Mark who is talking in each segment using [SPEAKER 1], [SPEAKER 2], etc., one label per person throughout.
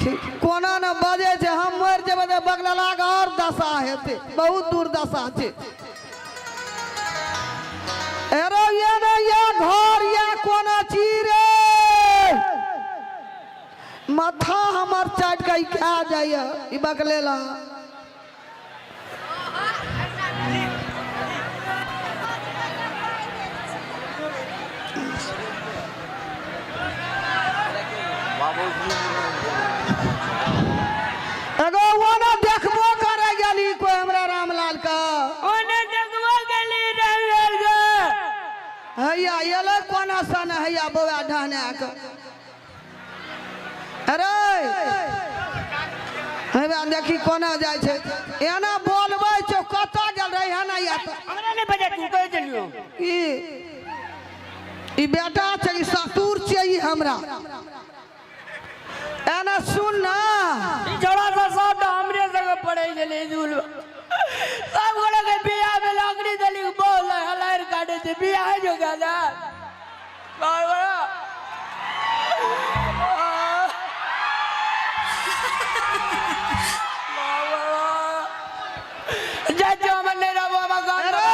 [SPEAKER 1] कोना न बजे छे हम मर जेबे त बगला का और दशा हेते बहुत दुर्दशा छे। एरो ये न ये घर ये कोना चीरे माथा हमर चाट के खा जाय ई बगलेला एगो ओना देखबो करे गेली कोई हमरा रामलाल का
[SPEAKER 2] ओने देखबो गेली रामलाल का
[SPEAKER 1] हैया एले कोना सन हैया बौआ ढहने का अरे हैया देखी कोना जाय छे एना बोलबै छो कता गेल रही है ना या त
[SPEAKER 2] हमरा ने बजा तू कह चलियो
[SPEAKER 1] ई बेटा छे ई ससुर छे ई हमरा एना सुन ना
[SPEAKER 2] ई छोड़ा सा सब हमरे जगह पड़े गेले झूल सब गोले के बियाह में लकड़ी दली बोल हलार काटे छे बियाह जो गादा बाबा जा जो मने रा बाबा गान
[SPEAKER 1] अरे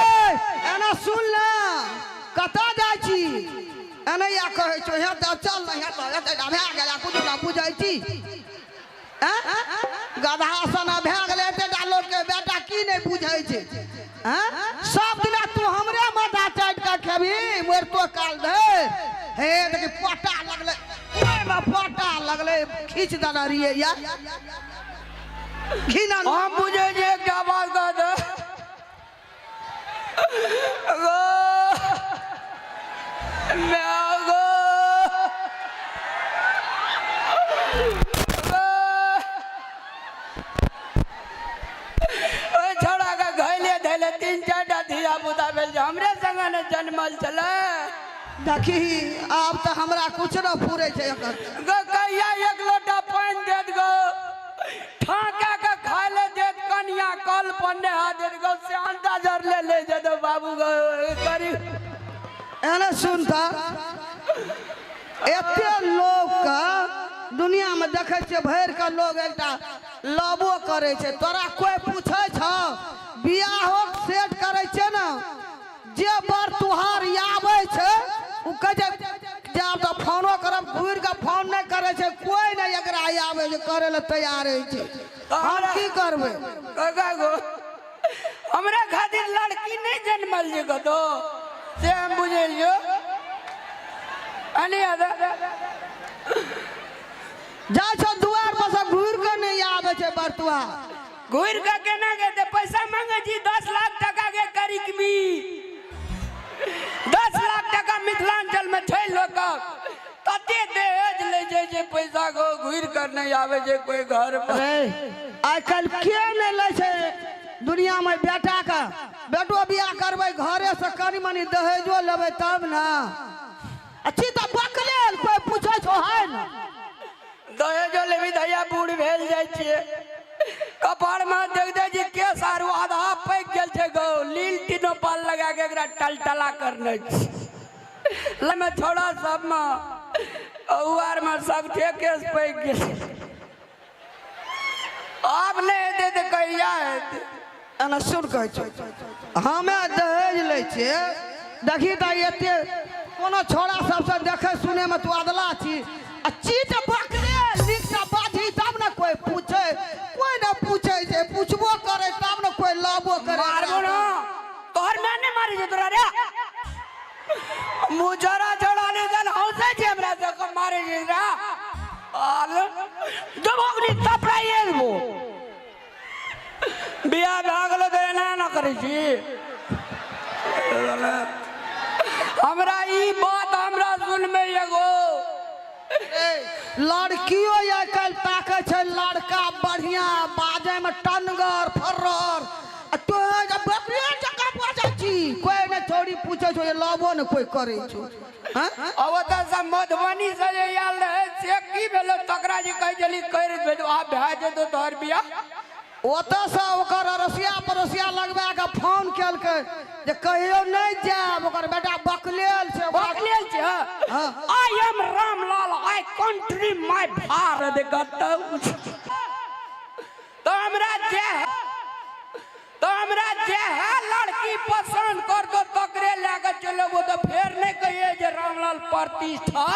[SPEAKER 1] एना सुन ना कता जाय छी एना या कहे छो हे त चल ना हे त भे गेला कुछ ना बुझै छी हैं गधा सन भे गेले ते डालो के बेटा की नहीं बुझै छै हैं सब दिना तू हमरे माथा चाट के खेबी मोर तो काल दे हे देखि पटा लगले ओए में पटा लगले खींच दाना रिए या घिना
[SPEAKER 2] हम बुझे जे क्या बात कर दे गो मैं गो ओए छोड़ा का घइले धइले 3-4 टा धिया पुता भेल हमरे संग ने जन्मल चले
[SPEAKER 1] देखी अब तो हमरा कुछ न फूरे छे एकर
[SPEAKER 2] गो कहिया एक लोटा पानी देत गो ठाका के खाए ले देत कनिया कल पन्ने हाथ देत गो से अंडा जर ले जद बाबू गो करी
[SPEAKER 1] एने सुनता एते लोग का दुनिया में देखे छे भर का लोग एकटा लबो करे छे तोरा कोई पूछे छ बियाह सेट करे छे ना जे बर तुहार आवे छे उ कहे जब तो फोनो करब घूर के फोन नहीं करे छे कोई नहीं एकरा आवे जे करे ले तैयार है छे हम की करबे
[SPEAKER 2] काका गो हमरा खातिर लड़की नहीं जन्मल जे गदो से हम बुझियो अनी आदा
[SPEAKER 1] जा छो दुआर पर से घूर के नहीं आवे छे बरतुआ
[SPEAKER 2] घूर के केना के दे पैसा मांगे जी 10 लाख टका के करिक मी 10 लाख टका मिथिलांचल में छै लोक तते दहेज ले जे पैसा को घूर कर नहीं आवे जे कोई घर पर
[SPEAKER 1] आज कल के नहीं ले छे दुनिया में बेटा का बेटो बियाह करबे घरे से कनी मनी दहेजो लेबे तब ना अच्छी तो बकले कोई पूछे छो है ना
[SPEAKER 2] दहेजो लेबी धैया बूढ़ भेल जाय छिए कपाड़ में देख दे जी के सारू आधा पैक गेल छे गो लील तीनो पाल लगा के एकरा टलटला करने छी लमे छोड़ा सब में औवार में सब ठेकेस पैक गेल आप नहीं दे दे कहिया है
[SPEAKER 1] एना सुन कह छो हमें दहेज ले छे देखी त एते कोनो छोरा सब से देखे सुने में तू अदला छी अच्छी तो बकले लिखता बाजी तब ना कोई पूछे जे पूछबो करे तब ना कोई लाबो करे
[SPEAKER 2] मारबो ना तोहर में नहीं मारी जे तोरा रे मुजरा छोड़ाने दन हौसे जे हमरा से को मारे जे रा आल दबोगनी तपड़ाइए वो बियाह भागलो तो ना करे छी हमरा ई बात हमरा सुन में एगो
[SPEAKER 1] लड़कियों या कल ताके छे लड़का बढ़िया बाजे में टनगर फर्रर तो जब बपरिया जगह पहुंचे छी कोई न छोड़ी पूछे छो लबो न कोई करे छो हां
[SPEAKER 2] अवता सब मधुबनी से जे आल रहे से की भेलो तकरा जी कह जली कर भेलो आ भेज दो तोहर बियाह
[SPEAKER 1] ओतऽ से ओकर अड़ोसिया पड़ोसिया लगबा के फोन केलकै जे कहियो नहीं जाब, ओकर बेटा बकलेल छै।
[SPEAKER 2] बकलेल छै। I am Ramlal, I country my Bharat गतौ। तो हमरा जे है लड़की पसंद कर दो तकरे लेके चलो, वो तो फिर नहीं कहिए जे रामलाल प्रतिष्ठा।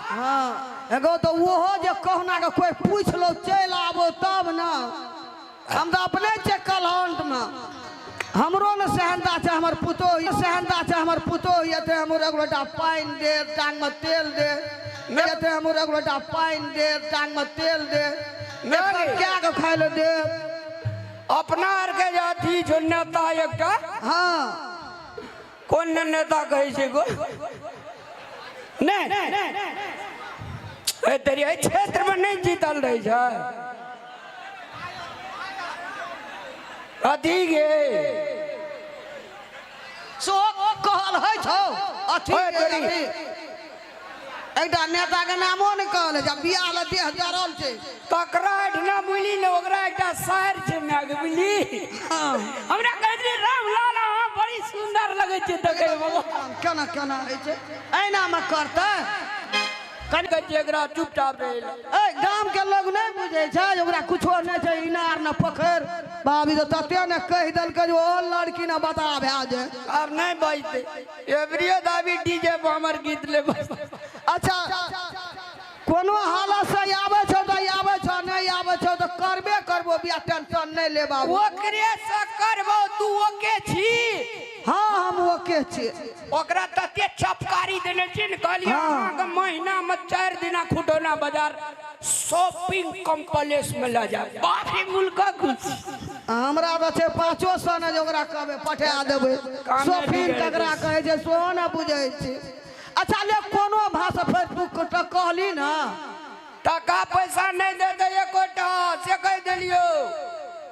[SPEAKER 1] हाँ एगो तो वो जे कहना के कोई पूछ लो चल आबो तब ना। हम तो अपने छे कलहंट में, हमरो न सहनता छै, हमर पुतो सहनता छै, हमर पुतो येते हमर एक लोटा पानी दे, टांग में तेल दे, येते हमर एक लोटा पानी दे, टांग में तेल दे, क्या के खाए ले दे।
[SPEAKER 2] अपना आर के जाति जो नेता एकटा,
[SPEAKER 1] हाँ
[SPEAKER 2] कौन नेता कहे छै गो? नहीं ए तेरी ए क्षेत्र में नहीं जीतल रही छै। अथी गे
[SPEAKER 1] सो कहल है छौ अथी एकटा नेता के नामो नहीं कहल, जब बियाह ले देह जरल छै
[SPEAKER 2] तकरा ढना बुली ने ओकरा एकटा शहर छै नाग बुली। हमरा कहली रामलाल अहाँ बड़ी सुंदर लगे छै देखे में।
[SPEAKER 1] केना केना है छै एना में करते
[SPEAKER 2] कन के एकरा चुपचाप रहे।
[SPEAKER 1] ए गांव के लोग नहीं बुझे छै, ओकरा कुछो नहीं छै, इनार न पोखर बाबी तो तते ने कह दल के जो ओ लड़की न बता भे जे।
[SPEAKER 2] अब नहीं बजते एवरियो दाबी डीजे पर हमर गीत ले बस।
[SPEAKER 1] अच्छा कोनो हालत से आवे छौ तो आवे छौ, नहीं आवे छौ तो करबे करबो, बिया टेंशन नहीं ले बाबू।
[SPEAKER 2] ओकरे से करबो, तू ओके छी?
[SPEAKER 1] हाँ हम ओके छी।
[SPEAKER 2] ओकरा तते चपकारी देने छी न, कहली अहाँ के महीना में 4 दिना खुटोना बाजार शॉपिंग कॉम्प्लेक्स में ले जा। बाप रे मुल्का खुश
[SPEAKER 1] हमरा तो छे 500 ने ओकरा कहबे पठा देबे। शॉपिंग ककरा कहे जे सो न बुझै छी। अच्छा ले कोनो भाषा फिर तू कहली ना
[SPEAKER 2] टका पैसा नहीं दे दे एकोटा से कह देलियो।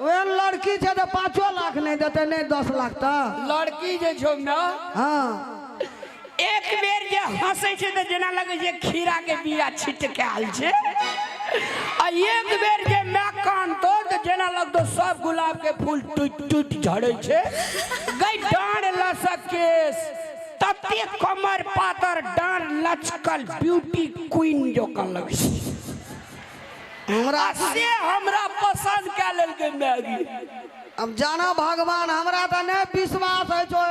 [SPEAKER 1] वे लड़की छे तो 5 लाख नहीं देते, नहीं 10 लाख ता
[SPEAKER 2] लड़की जे छौ ना,
[SPEAKER 1] हाँ
[SPEAKER 2] एक बेर जे हंसे छे तो जेना लगे जे खीरा के बिया छिट के आल छे, आ एक बेर जे मैं कानतो तो जेना लगतो सब गुलाब के फूल टूट टूट झड़े छे। गई डांड लसक केस तते कमर पातर डांड लचकल ब्यूटी क्वीन जो कल लगे छे।
[SPEAKER 1] हमरा
[SPEAKER 2] से हमरा पसंद के लेल के मैगी।
[SPEAKER 1] अब जाना भगवान हमरा तो नहीं विश्वास है जो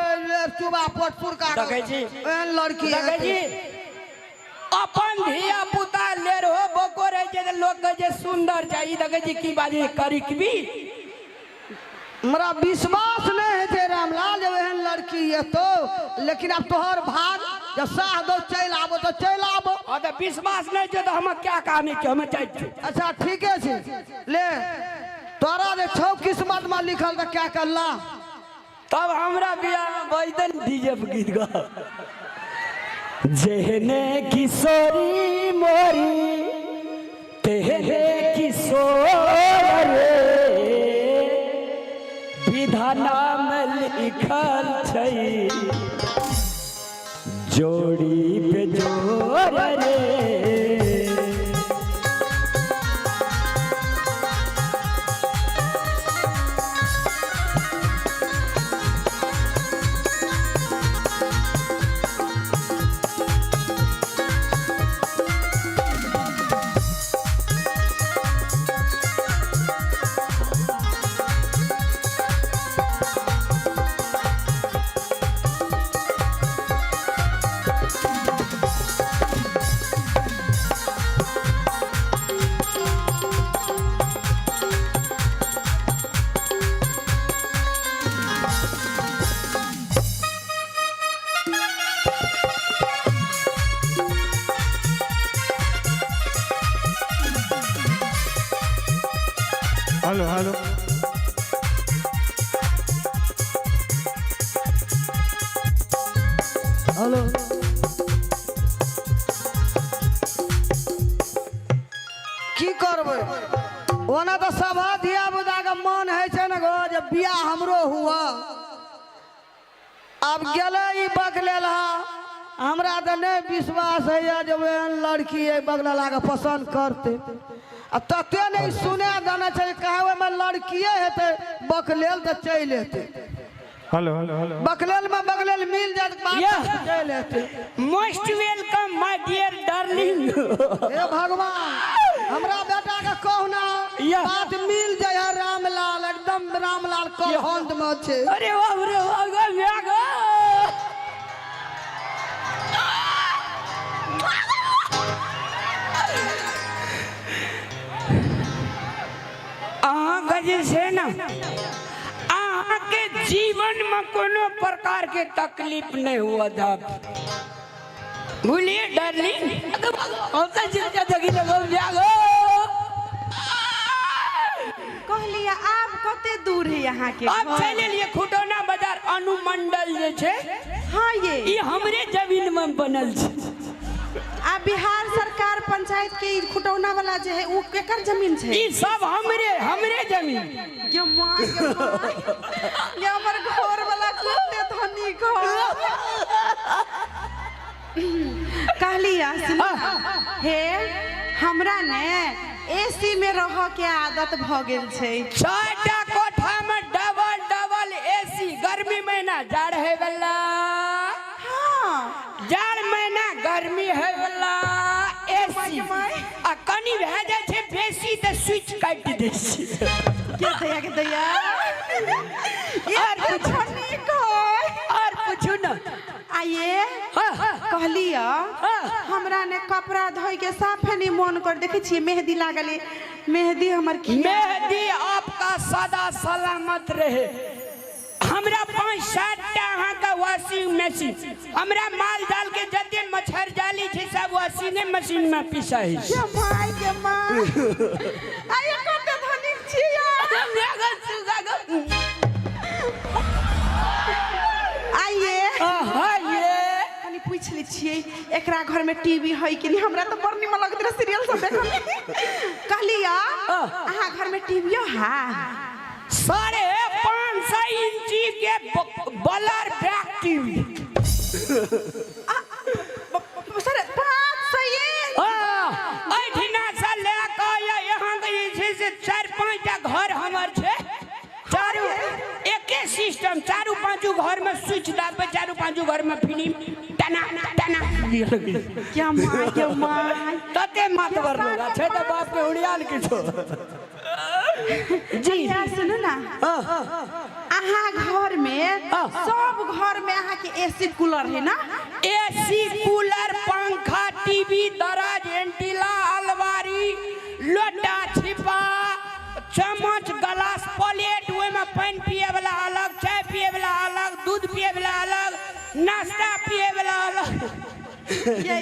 [SPEAKER 1] चुबा पोटपुर का
[SPEAKER 2] देखे छी
[SPEAKER 1] लड़की
[SPEAKER 2] देखे छी अपन धिया पुता ले रहो बोको रहे जे लोग के जे सुंदर चाहिए देखे छी की बाजी करी की।
[SPEAKER 1] हमरा विश्वास नहीं है जे रामलाल एहन लड़की है तो, लेकिन अब तोहर भाग जब साह दो चल आबो तो चल आबो।
[SPEAKER 2] और तो विश्वास नहीं छे तो हम क्या कहानी के हम चाहिए।
[SPEAKER 1] अच्छा ठीक है छी ले तोरा जे छौ किस्मत में लिखल तो क्या करला।
[SPEAKER 2] तब हमरा बियाह में बजदन डीजे पे गीत गा जेहने किशोरी मोरी तेहने किशोर रे विधाना में लिखल छै जोड़ी पे जोर रे।
[SPEAKER 3] हेलो हेलो
[SPEAKER 1] हेलो की करबे ओना तो सब धिया पुता के मन है छे न गो जब बियाह हमरो हुआ। अब गेले ई बकलेल हमरा तो नहीं विश्वास है जब लड़की है बगला के पसंद करते। अब तते नहीं सुने देना चाहिए कहे में लड़की लड़किए हेते बकलेल तो चल हेते
[SPEAKER 3] हेलो हेलो हेलो
[SPEAKER 1] बकलेल में बकलेल मिल जात चल हेते
[SPEAKER 2] most welcome my dear darling.
[SPEAKER 1] हे भगवान हमरा बेटा के कहना बात मिल जाए रामलाल एकदम रामलाल कलहंत में छे।
[SPEAKER 2] अरे वाह रे वाह जे से ना के जीवन में कोनो प्रकार के तकलीफ नहीं हुआ था। बोलिए डार्लिंग
[SPEAKER 4] कहलिए आप कते दूर है यहाँ के?
[SPEAKER 2] अब चले लिए खुटौना बाजार अनुमंडल जे छे।
[SPEAKER 4] हाँ ये
[SPEAKER 2] हमरे जमीन में बनल छे।
[SPEAKER 4] आ बिहार सरकार पंचायत के खुटौना वाला जे है वो केकर जमीन छे?
[SPEAKER 2] ई सब हमरे जमीन।
[SPEAKER 4] ये मां ये हमर घर वाला कते धनिक हो। कहलिया हे हमरा ने एसी में रह के आदत भ गेल छे।
[SPEAKER 2] 6टा कोठा में डबल एसी। गर्मी महीना जाड़ है वाला,
[SPEAKER 4] हाँ
[SPEAKER 2] जाड़ महीना गर्मी है वाला एसी। आ कनी भे जाय छे बेसी त स्विच काट दै छी।
[SPEAKER 4] के दया यार धनिक हो।
[SPEAKER 2] और पूछू ना
[SPEAKER 4] आइए कहलिया हमरा ने कपड़ा धोई के साफे नहीं मन कर। देखे छी मेहंदी लागल, मेहंदी हमर की
[SPEAKER 2] मेहंदी आपका सदा सलामत रहे। हमरा 5-7टा अहाँ का वॉशिंग मशीन, हमरा माल डाल के जते मच्छर जाली छे सब वॉशिंग मशीन में पिसाई छै।
[SPEAKER 4] के भाई के मां आइए कते धनिक छी आइए कनी पूछ ले छिए एकरा घर में टीवी है कि नहीं? हमरा तो बड़ निमन लगत रहे सीरियल सब देखल। कहलिया अहाँ घर में टीवीओ है?
[SPEAKER 2] 550 इंची के बलर बैक टीवी।
[SPEAKER 4] सर 500
[SPEAKER 2] ऐठिना से लेके यहाँ के से 4-5टा घर हमर छे। चारू एके सिस्टम, 4-5 घर में स्विच दाबे, 4-5 घर में फिल्म टना
[SPEAKER 4] क्या मां के मां
[SPEAKER 2] तते मातवर लोग छे त बाप के उड़ियाल किछो।
[SPEAKER 4] जी सुनो ना अहाँ घर में सब घर में अहाँ के एसी कूलर है ना?
[SPEAKER 2] एसी कूलर पंखा टीवी दराज एंटीला अलमारी लोटा छिपा चम्मच गिलास प्लेट ओय में पानी पिए वाला अलग, चाय पिए वाला अलग, दूध पिए वाला अलग, नाश्ता पिए वाला अलग।
[SPEAKER 4] ये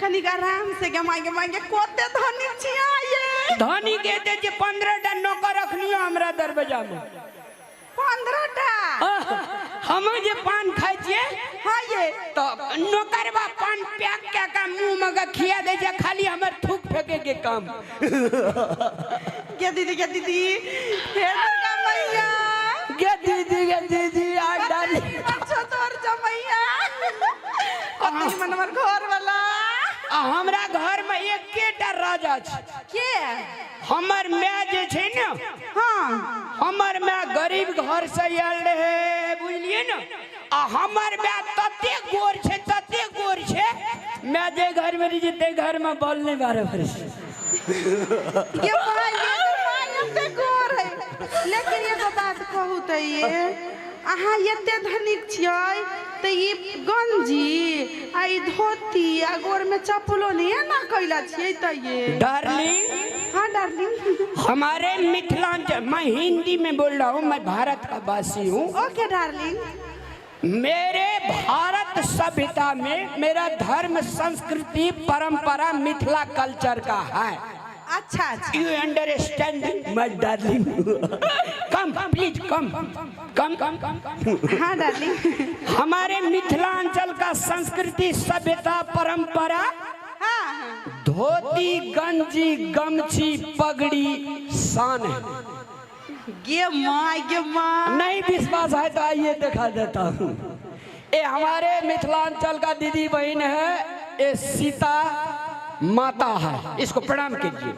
[SPEAKER 4] कनिक आराम से गमाई के कोते धनी छिया ये
[SPEAKER 2] धनी के दे जे 15टा नौकर रखनियो हमरा दरवाजा में।
[SPEAKER 4] 15टा
[SPEAKER 2] हम जे पान खाइ छिए
[SPEAKER 4] हाँ ये
[SPEAKER 2] तो नौकरवा पान पैक के का मुंह में खिया दे जे खाली हमर थूक फेंके के काम।
[SPEAKER 4] के दीदी हे दुर्गा मैया
[SPEAKER 2] के दीदी आ डाली
[SPEAKER 4] अच्छा तोर जमैया कति मनवर घर वाला।
[SPEAKER 2] हमरा घर में एकेटा राजा छै।
[SPEAKER 4] के
[SPEAKER 2] हमर माय जे छै ने,
[SPEAKER 4] हाँ
[SPEAKER 2] हमर माय गरीब घर से आयल रहे बुझलिए न। आ हमर माय तते गोर छै मैं जे घर में रही ते घर में बल नहीं बारे
[SPEAKER 4] ये भाई ते गोर है। लेकिन ये तो बात कहू त ये अहाँ एते धनिक छियै त ई गंजी आ ई धोती आ गोर में चप्पलो नहीं ना कैला छियै त ये
[SPEAKER 2] डार्लिंग।
[SPEAKER 4] हाँ डार्लिंग
[SPEAKER 2] हमारे मिथिलांचल, मैं हिंदी में बोल रहा हूँ, मैं भारत का वासी हूँ।
[SPEAKER 4] Okay darling.
[SPEAKER 2] मेरे भारत सभ्यता में मेरा धर्म संस्कृति परंपरा मिथिला कल्चर का है।
[SPEAKER 4] अच्छा अच्छा
[SPEAKER 2] You understand my darling? Come please come.
[SPEAKER 4] हाँ डार्लिंग।
[SPEAKER 2] हमारे मिथिलांचल का संस्कृति सभ्यता परंपरा
[SPEAKER 4] हाँ
[SPEAKER 2] धोती गंजी गमछी पगड़ी शान है।
[SPEAKER 4] गे माँ
[SPEAKER 2] नहीं विश्वास है तो आइए दिखा देता हूँ। ये हमारे मिथिलांचल का दीदी बहन है, ये सीता माता है, इसको प्रणाम कीजिए।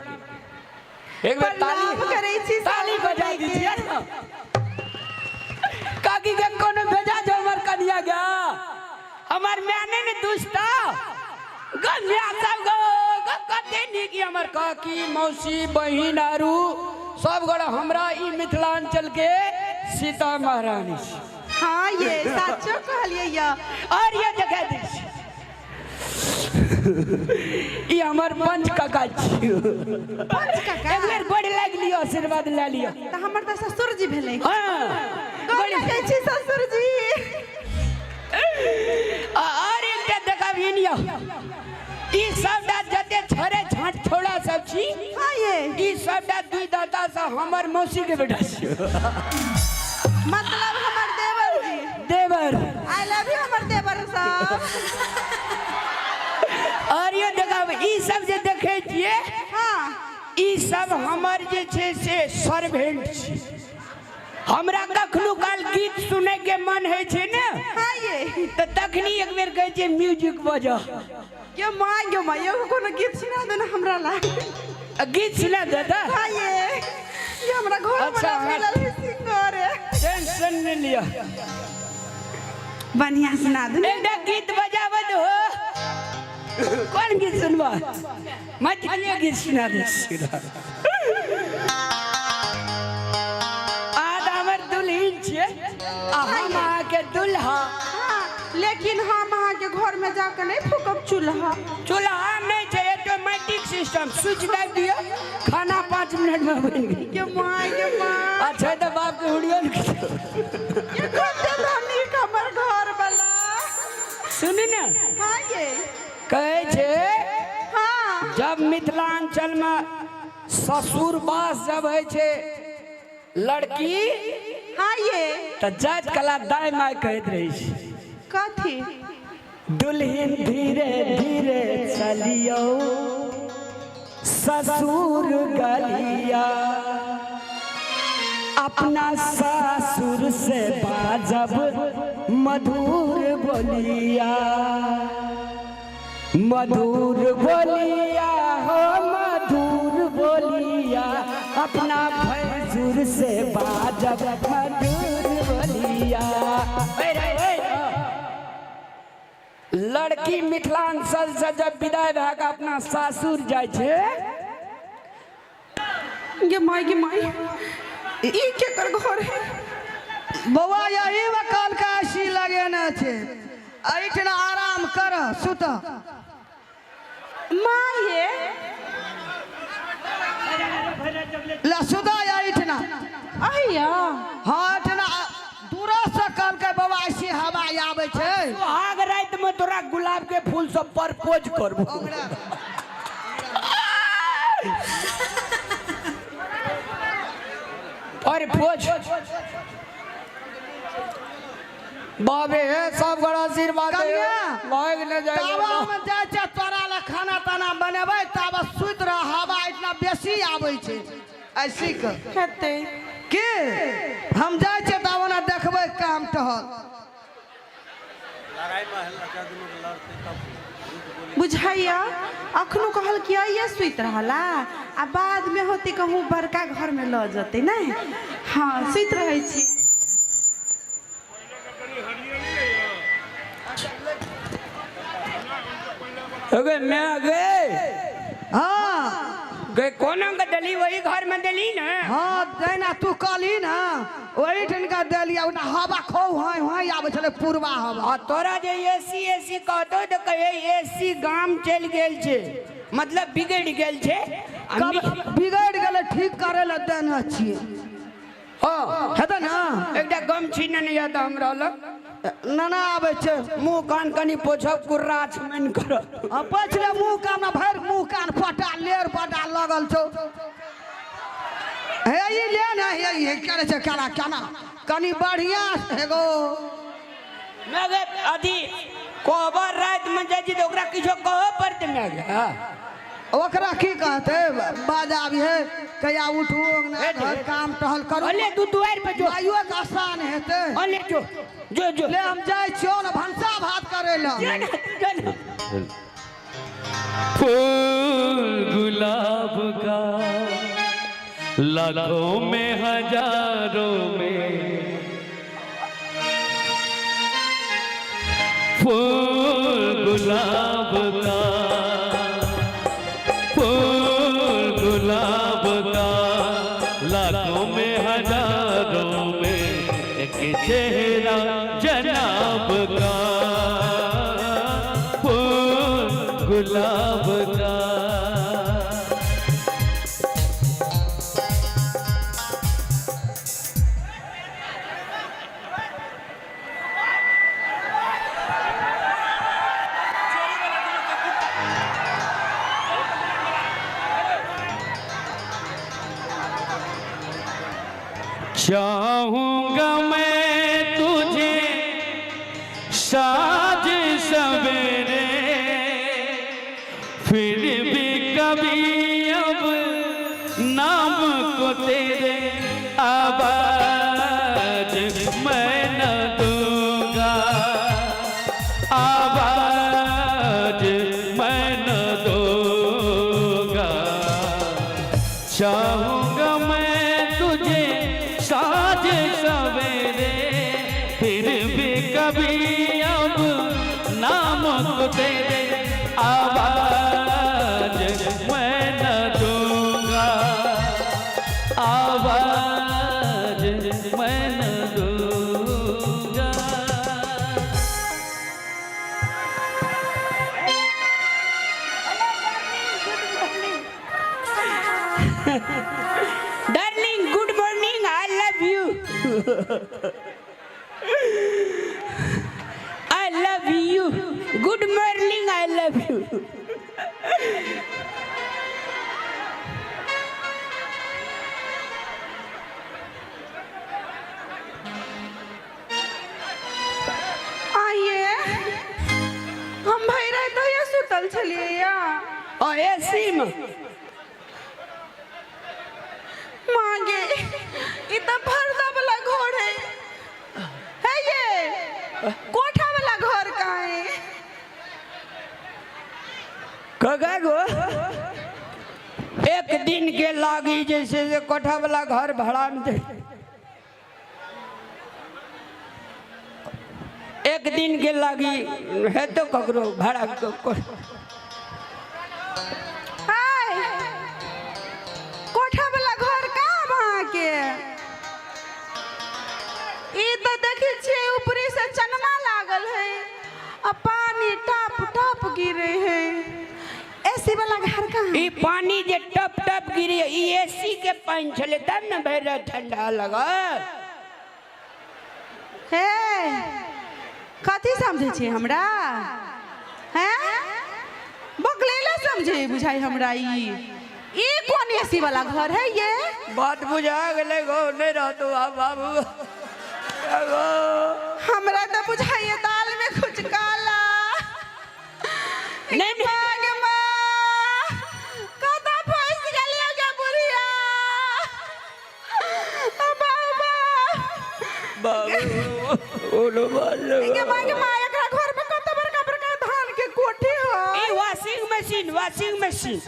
[SPEAKER 2] एक बार
[SPEAKER 4] प्रणाम करै छी
[SPEAKER 2] ताली
[SPEAKER 4] सब
[SPEAKER 2] बजा
[SPEAKER 4] गोटे के।
[SPEAKER 2] दीजिए ना। काकी के कोनो भेजा जो हमर कनिया गया हमर मैंने ने दुष्टा गन्या सब गो कते निकी हमर काकी मौसी बहिन आरू सब गोड़ा हमरा ई मिथिलांचल के सीता महारानी छी।
[SPEAKER 4] हाँ ये साचो कहलिए या
[SPEAKER 2] और ये देखा दी ये हमर पंच काका छी।
[SPEAKER 4] पंच काका
[SPEAKER 2] एक बेर गोड़ लाग लियो आशीर्वाद ले लियो।
[SPEAKER 4] त हमर त ससुर जी भेलै।
[SPEAKER 2] हां
[SPEAKER 4] गोड़ लागै छी ससुर जी।
[SPEAKER 2] और एकटा देखाबिन यो ई सबटा जते छरे झाट छोड़ा सब छी।
[SPEAKER 4] हाँ ये
[SPEAKER 2] ई सबटा दुई दाता से हमर मौसी के बेटा छी।
[SPEAKER 4] मतलब हमर देवर जी।
[SPEAKER 2] देवर
[SPEAKER 4] आई लव यू हमर देवर साहब।
[SPEAKER 2] और ये देखाब ई सब जे देखे छिए
[SPEAKER 4] हाँ
[SPEAKER 2] ई सब हमर जे छे से सर्वेंट छी। हमरा कखनो काल गीत सुने के मन है छे ने
[SPEAKER 4] हाँ ये
[SPEAKER 2] त तखनी एक बेर कहै छे म्यूजिक बजा।
[SPEAKER 4] के मां एगो कोनो गीत सुना दे ना हमरा ला।
[SPEAKER 2] गीत सुना देता।
[SPEAKER 4] हाँ ये हमरा घर
[SPEAKER 2] अच्छा,
[SPEAKER 4] बना मिलल है सिंगर है।
[SPEAKER 2] टेंशन नहीं लिया।
[SPEAKER 4] बढ़िया सुना दे।
[SPEAKER 2] एकटा गीत बजावे दो। कौन गीत सुनबा? मैथिली गीत सुना दे। आज हमर दुल्हन छे आ हम अहाँ के दुल्हा।
[SPEAKER 4] हाँ लेकिन हम अहाँ के घर में जाकर नहीं फूकब चूल्हा।
[SPEAKER 2] चूल्हा नहीं छे ऑटोमेटिक सिस्टम स्विच दाब दियो खाना 5 मिनट में बन गई।
[SPEAKER 4] के मां
[SPEAKER 2] अच्छा तो बाप के हुड़ियो न
[SPEAKER 4] ये कते धनिक हमर घर वाला।
[SPEAKER 2] सुनी ना
[SPEAKER 4] हाँ ये
[SPEAKER 2] कहे छे
[SPEAKER 4] हाँ
[SPEAKER 2] जब मिथिलांचल में ससुर बास जब है छे लड़की
[SPEAKER 4] हाँ ये
[SPEAKER 2] त जात कला दाई माय कहत रही छे
[SPEAKER 4] कथी
[SPEAKER 2] दुल्हन धीरे धीरे चलियो ससुर गलिया अपना ससुर से बाजब मधुर बोलिया मधुर बोलिया हो मधुर बोलिया अपना भैंसुर से बाजब मधुर बोलिया। लड़की मिथिलांचल से जब विदाई भए के अपना सासुर जाय छे
[SPEAKER 4] ये माई ई के कर घर है।
[SPEAKER 1] बउआ यही वकाल का ऐसी लगे न छे ऐठना आराम कर सुत।
[SPEAKER 4] माँ ये
[SPEAKER 1] ला सुता ऐठना।
[SPEAKER 4] अहिया
[SPEAKER 1] हाँ ऐठना दूर से कल के बउआ ऐसी हवा आवे छे।
[SPEAKER 2] सुहाग रात में तोरा गुलाब के फूल से प्रपोज करबो। प्रपोज बाबे है सब बड़ा आशीर्वाद है लाग ले जाए।
[SPEAKER 1] तावा में जाय छे तोरा ला खाना ताना बनेबै तब सुत रह हवा इतना बेसी आवे छे ऐसी क
[SPEAKER 4] कहते
[SPEAKER 1] के हम जाय छे तब ना देखबै काम टहल।
[SPEAKER 4] बुझाइया अखनो कहल किया ये सुत रहला आ बाद में होती कहूँ बड़का घर में ल जते ना। हाँ सुत रहे छी।
[SPEAKER 2] अगे मैं गए
[SPEAKER 1] हाँ
[SPEAKER 2] गए कोना का दली वही घर में दली ना।
[SPEAKER 1] हाँ देना तू कहली ना वही ठनका देलिया उना हवा खो हाय हाय आवे छले पूर्वा हवा।
[SPEAKER 2] आ तोरा जे एसी एसी कहतो तो कहे एसी गाम चल गेल छे मतलब बिगड़ गेल छे।
[SPEAKER 1] कब बिगड़ गेले ठीक करे ला देना छिए।
[SPEAKER 2] हां
[SPEAKER 1] हेता ना
[SPEAKER 2] एकटा गम छीन नहीं आता हमरा लग
[SPEAKER 1] ना ना आवे छे
[SPEAKER 2] मुंह कान कनी पोछब कुर्रा छमन कर।
[SPEAKER 1] पछले मुंह कान में भर मुंह कान फटा लेर पटा लगल छौ। हे ई ले ना हे करे छे काला काना कनी बढ़िया एगो
[SPEAKER 2] मैं गे अधी कोबर रात में जाजी तो ओकरा किछो कहो पड़ते मैं गे।
[SPEAKER 1] ओकरा की कहते बाजाबी है कया उठू ना घर काम टहल करू।
[SPEAKER 2] अले तू दुआर पे जो
[SPEAKER 1] आइयो का आसान हेते।
[SPEAKER 2] अले जो जो जो
[SPEAKER 1] ले हम जाय छियो ना भंसा भात करे ला।
[SPEAKER 5] फूल गुलाब का लाखों में हजारों में फूल गुलाब का, फूल गुलाब का, लाखों में हजारों में एक चेहरा जनाब का, फूल गुलाब का। चाहूंगा मैं तुझे साज सवेरे, फिर भी कभी अब नाम को तेरे आवाज मैं न दूंगा, आवाज मैं न दूंगा। चाहूंगा मैं तुझे साज सवेरे, फिर भी कभी अब नाम को तेरे आवाज मैं न दूंगा, आवाज मैं न दूंगा।
[SPEAKER 2] Darling good morning, I love you. I love you, good morning, I love you.
[SPEAKER 4] आइए, हम भैरा तो ये सुतल छलिए या
[SPEAKER 2] और एसी में
[SPEAKER 4] मांगे इतना भरदा वाला घर है ये कोठा वाला घर का है।
[SPEAKER 2] कगा गो एक दिन के लागी जैसे से कोठा वाला घर भाड़ा में दे, एक दिन के लागी है तो ककरो भाड़ा
[SPEAKER 4] हाय, कोठा वाला घर कहाँ वहाँ के? ई तो देखी छे ऊपरी से चनमा लागल है और पानी टप टप गिरे है। एसी वाला घर कहाँ?
[SPEAKER 2] ई पानी जे टप टप गिरी ई एसी के पानी चले तब न भैर ठंडा लगा।
[SPEAKER 4] हे कथी समझे छी हमरा? हैं बकलेला समझे बुझाई हमरा। ई कौन एसी वाला घर है ये?
[SPEAKER 2] बात बुझा गले गो नहीं रहतो बाबू।
[SPEAKER 4] हमरा तो बुझाइए दाल में कुछ काला
[SPEAKER 2] नहीं
[SPEAKER 4] मांगे माँ कदा फंस गलियो क्या बुढ़िया बाबा
[SPEAKER 2] बाबू ओलो बालो
[SPEAKER 4] इनके मांगे माँ एकरा घर में कत बड़का बड़का धान के कोठी हो।
[SPEAKER 2] ई वॉशिंग मशीन, वॉशिंग मशीन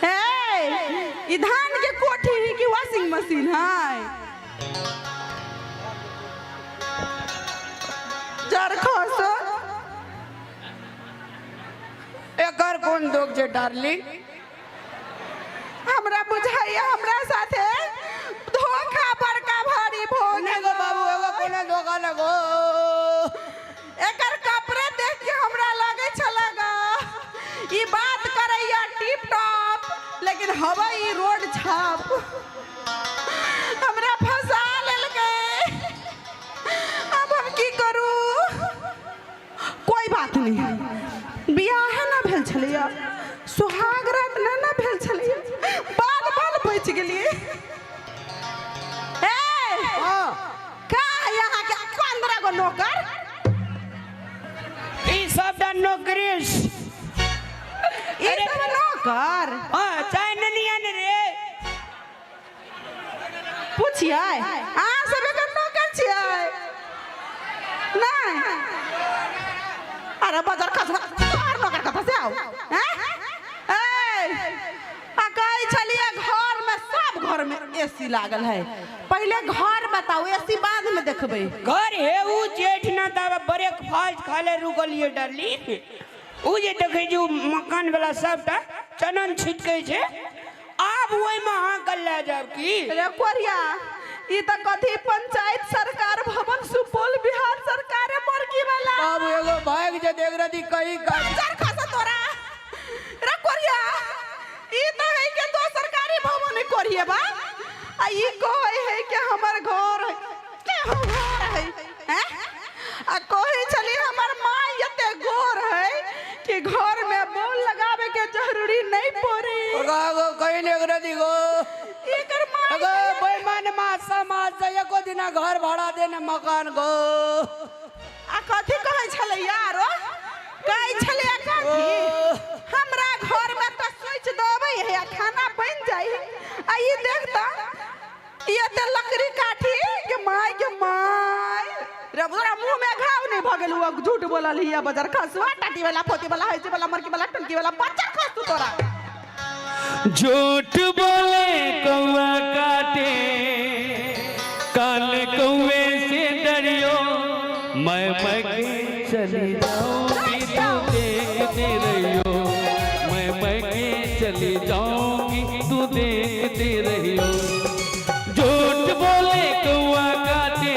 [SPEAKER 4] हे ई धान के कोठी है कि वॉशिंग मशीन है? जरखोसो
[SPEAKER 2] एकर कौन दोग जे डार्लिंग?
[SPEAKER 4] हमरा बुझाइए हमरा साथे धोखा बड़का भारी भोग
[SPEAKER 2] एगो बाबू एगो कोना धोखा लगो।
[SPEAKER 4] एकर कपड़े देख के हमरा लगे छलगा ई बात करैया टिप टॉप, लेकिन हवा ई रोड छाप हमरा फंसा लेलकै। अब हम की करू? कोई बात नहीं, बियाह ना भेल छलिया, सुहाग रात ना भेल छलिया, बाल बाल बच गेलिए। का यहाँ के 15 गो नौकर?
[SPEAKER 2] ई सब दा नौकरीस
[SPEAKER 4] ई सब नौकर
[SPEAKER 2] हां चाय ननिया ने रे
[SPEAKER 4] पूछिए अहाँ सब एकर नौकर छियै? नहीं अरे बाजार कसरा तोहर नौकर कतऽ से आओ हैं? ए आ कहै छलिए घर में सब घर घर में एसी लागल है। पहले घर बताओ, एसी बाद में देखबे।
[SPEAKER 2] घर है उ जेठ ना तब ब्रेकफास्ट खाले रुकलिए डाली उ जे देखे जो मकान वाला सबटा चनन छिटके छे आब ओइ में हां कर ले जाब की
[SPEAKER 4] रे कोरिया ई त कथी पंचायत सरकार भवन सुपौल बिहार सरकार मरकी वाला
[SPEAKER 2] बाबू एगो भाग जे देख रही कहीं का
[SPEAKER 4] सर खासा तोरा रे कोरिया ई त है के दो सरकारी भवन कोरिया बा आ ई कोई है के हमर घर है के हम घर है हैं आ कोई चली हमर मां एते गोर है कि घर में बोल लगावे के जरूरी नहीं पड़ी
[SPEAKER 2] गो कहीं देख रही गो
[SPEAKER 4] एकर मां
[SPEAKER 2] अगो बेईमान मा समाज से एको दिना घर भाड़ा देने मकान गो
[SPEAKER 4] आ कथी कहै छले यारो कहै छले कथी हमरा घर में त स्विच दबै है खाना बन जाई आ ई देख त ये त लकड़ी काठी के माय रे तोरा मुंह में घाव नहीं भगल हुआ झूठ बोलल हिया बाजार खसवा टाटी वाला पोती वाला हैजे वाला मरकी वाला टंकी वाला बच्चा खस तू तोरा
[SPEAKER 5] झूठ बोले कौआ काटे काल कौए से डरियो मैं के चली जाऊंगी तू देखते रहियो मैं के चली जाऊंगी तू देखते रहियो झूठ बोले कौआ काटे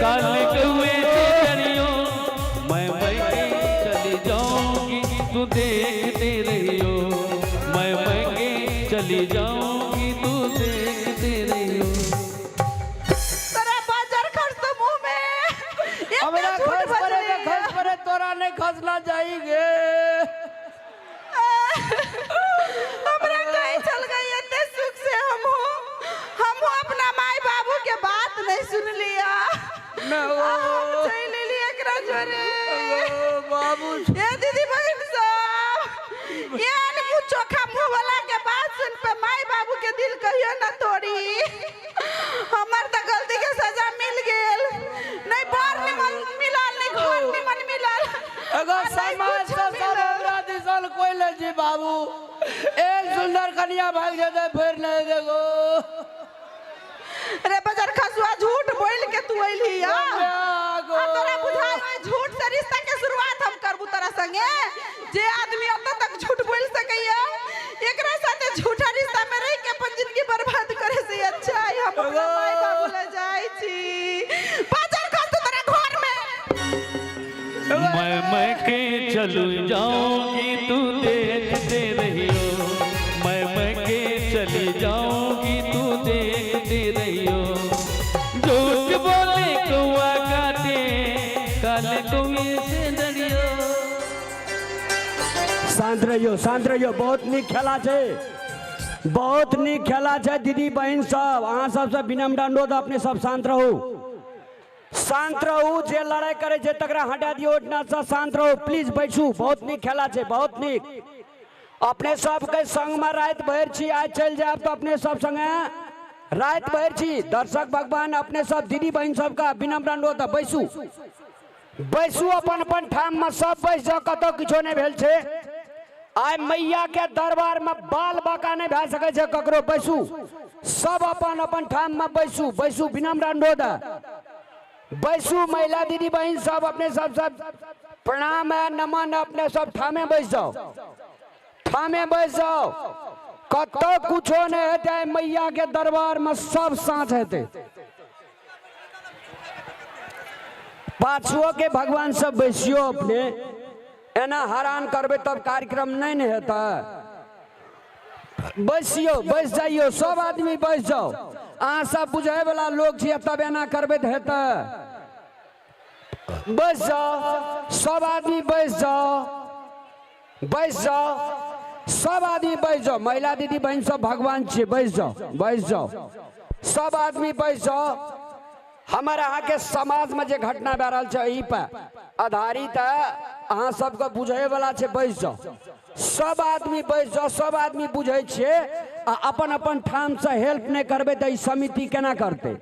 [SPEAKER 5] काल कौए से डरियो मैं के चली जाऊंगी तू देखते रहियो मैं के चली जाऊंगी तू देखते रहियो
[SPEAKER 4] तेरा बाजार खर्च तो मुंह में ये
[SPEAKER 2] हमरा
[SPEAKER 4] झूठ
[SPEAKER 2] खस परे तोरा नहीं खसना जाएंगे
[SPEAKER 4] हमरा कहीं चल गई इतने सुख से हम अपना माई बाबू के बात नहीं सुन लिया
[SPEAKER 2] न
[SPEAKER 4] चल लिए एकरा जोरे
[SPEAKER 2] बाबू
[SPEAKER 4] ये दीदी बहन सब ये मुंह चोखा मुंह वाला के बात सुन पे माई बाबू के दिल कहियो ना तोड़ी हमर त गलती के सजा मिल गेल नहीं बार निमन मिलल नहीं घर निमन मिलल
[SPEAKER 2] अगर समाज से सब हमरा दिसल कोई ले जी बाबू एक सुंदर कन्या भाग जाते फिर नहीं देखो
[SPEAKER 4] रे बाजार खसुआ झूठ बोल के तू अइली या तोरा बुझाई झूठ से रिश्ता के शुरुआत हम करबू तोरा संगे जे आदमी अब तक झूठ बोल सकैया एकरा साथे झूठा रिश्ता में रह के अपन जिंदगी बर्बाद करे से अच्छा है हम अपना माई बाबू ले जाई छी बाजार खस तू तेरे घर में
[SPEAKER 5] मैं के चलू जाऊंगी तू देखते रहियो मैं के चली जाऊंगी तू देखते रहियो झूठ बोले कौआ काटे काले कौए से डरियो
[SPEAKER 2] शांत रहियो बहुत निक खेला छे बहुत निक खेला छे दीदी बहन सब अहाँ सबसे विनम्र अनुरोध अपने सब शांत रहू जे लड़ाई करे छे तकरा हटा दियो ओटना से शांत रहू प्लीज बैठू बहुत निक खेला छे बहुत निक अपने सब के संग में रात भर छी आज चल जाब तो अपने सब संगे रात भर छी दर्शक भगवान अपने सब दीदी बहन सब का विनम्र अनुरोध बैसू अपन अपन ठाम में सब बैस जाओ कतो किछो नहीं भेल छे आय मैया के दरबार में बाल बाका नहीं भए सके छे ककरो बैसू सब अपन अपन ठाम में बैसू विनम्र अनुरोध बैसू महिला दीदी बहन सब अपने सब प्रणाम है नमन अपने सब ठामे बैस जाओ कतो कुछो नहीं हेते मैया के दरबार में सब साथ हेते पाछुओ के भगवान सब बैसियो अपने एना हैरान करबे तब कार्यक्रम नहीं न हेता बैसियो बैस जाइयो सब आदमी बैस जाओ अहाँ सब बुझे वाला लोग छियै तब एना करबे तो हेता बैस जाओ सब आदमी बैस जाओ सब आदमी बैस जाओ महिला दीदी बहन सब भगवान छियै बैस जाओ सब आदमी बैस जाओ हमारे यहाँ के समाज में जो घटना भए रहा है यही पर आधारित है अहाँ सबके बुझे वाला छै बैस जाओ सब आदमी बैस जाओ सब आदमी बुझे छे आ अपन अपन ठाम से हेल्प नहीं करबे तो समिति केना करते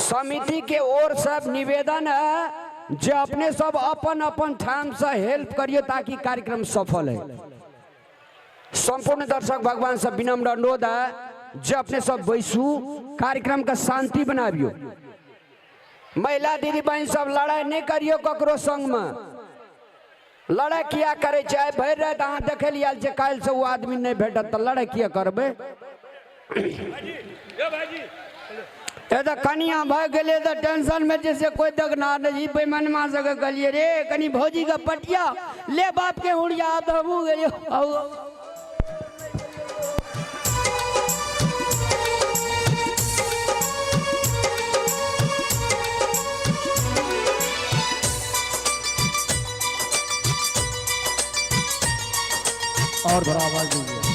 [SPEAKER 2] समिति के ओर सब निवेदन है जो अपने सब अपन अपन ठाम से हेल्प करिए ताकि कार्यक्रम सफल है संपूर्ण दर्शक भगवान से विनम्र अनुरोध है जो अपने सब बैसू कार्यक्रम का शांति बनाबियो। महिला दीदी बहन सब लड़ाई नहीं करियो ककरो संग में, लड़ाई किया करे चाहे भर रात अहाँ देखे लिया काल से वो आदमी नहीं भेटत तो लड़ाई किया करबे। ये तो कनिया भाग गए तो टेंशन में जैसे कोई दगना नहीं बेमन मा सके गलिए रे कनी भौजी का पटिया ले बाप के उड़िया तो हम गए।
[SPEAKER 3] और बड़ा आवाज दीजिए।